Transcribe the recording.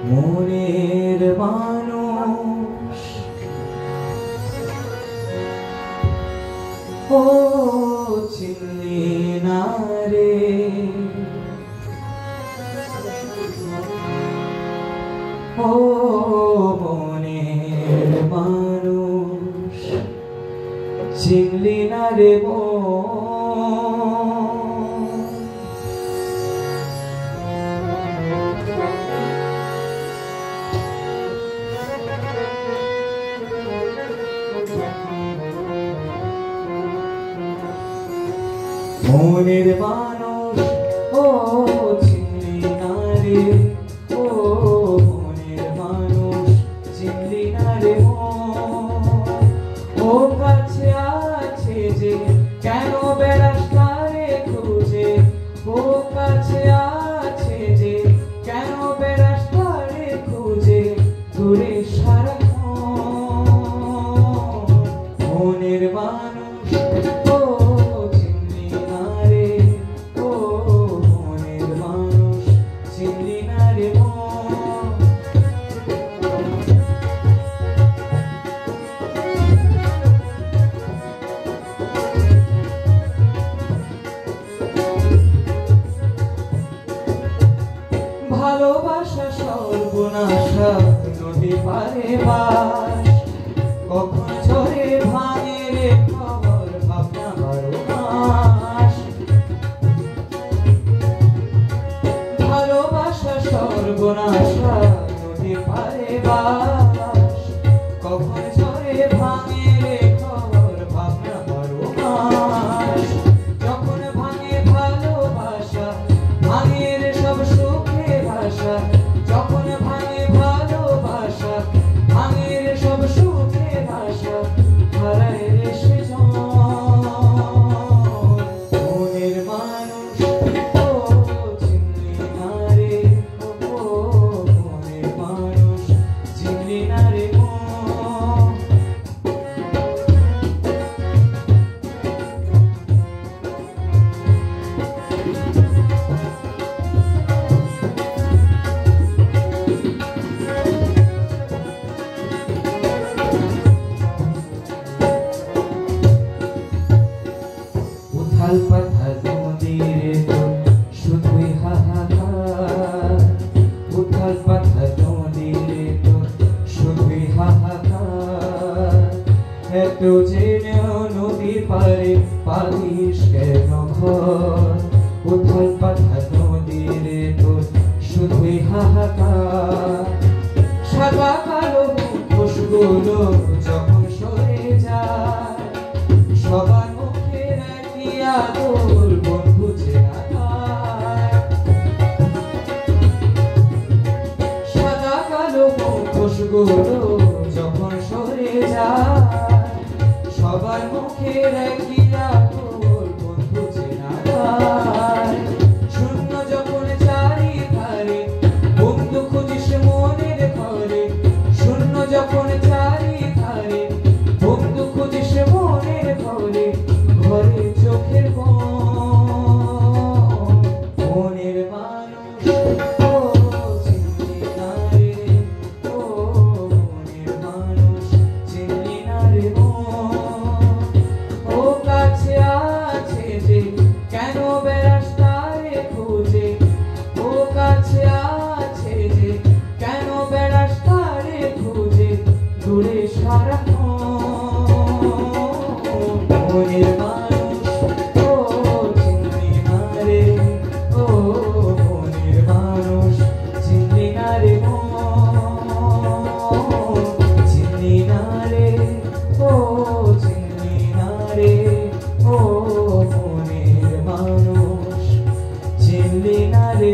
মনের মানুষ ও চিনলি না রে, ও মনের মানুষ চিনলি না রে মনের মানুষ ও চিনলি না রে, ও মনের মানুষ চিনলি না রে ও কাছে আছে যে কেন বেড়াস তারে খুঁজে, ও কাছে আছে যে কেন বেড়াস তারে খুঁজে দূরে সারা মনের মানুষ ও চিনলি না রে, ও মনের মানুষ চিনলি না রে ভালোবাসা সর্বনাশা নদী পারে বাস, কখন ঝরে ভাঙে রে খবর ভাবনা 12 মাস। ভালোবাসা সর্বনাশা নদী পারে বাস, কখন ঝরে ভাঙে রে খবর ভাবনা 12 মাস। যখন ভাঙে ভালোবাসা ভাঙে রে সব সুখে ভাষা, যখন ভাঙে ভালোবাসা ভাঙে রে সব সুখে ভাষা হারায় রে সে মনের মানুষ ও চিনলি না রে, ও মনের মানুষ চিনলি না রে উথাল পাথাল নদীরে তোর শুধুই হাহাকার, উথাল পাথাল নদীরে তোর শুধুই হাহাকার। এত জেনেও নদীর পারে পালিস কেন ঘর, উথাল পাথাল নদীরে তোর শুধুই হাহাকার। সাদা কালো মুখোশগুলো যখন সরে যায় সবার মুখের একই আদর বন্ধু চেনা যায়। সাদা কালো মুখোশগুলো যখন সরে যায় সবার মুখের একই আদর বন্ধু চেনা যায়। শূন্য যখন চারিধারে বন্ধু খুঁজিস মনের ঘরে, শূন্য যখন চারিধারে বন্ধু খুঁজিস মনের ঘরে, ঘরে চোখের মনের মানুষ ও চিনলি না রে, ও মনের মানুষ চিনলি না রে ও কাছে আছে যে কেন বেড়াস তারে খুঁজে, ও কাছে আছে যে কেন বেড়াস তারে খুঁজে দূরে সারা মনের মানুষ ও চিনলি না রে, ও মনের মানুষ চিনলি না রে চিনলি না রে, ও চিনলি না রে, ও মনের মানুষ চিনলি না রে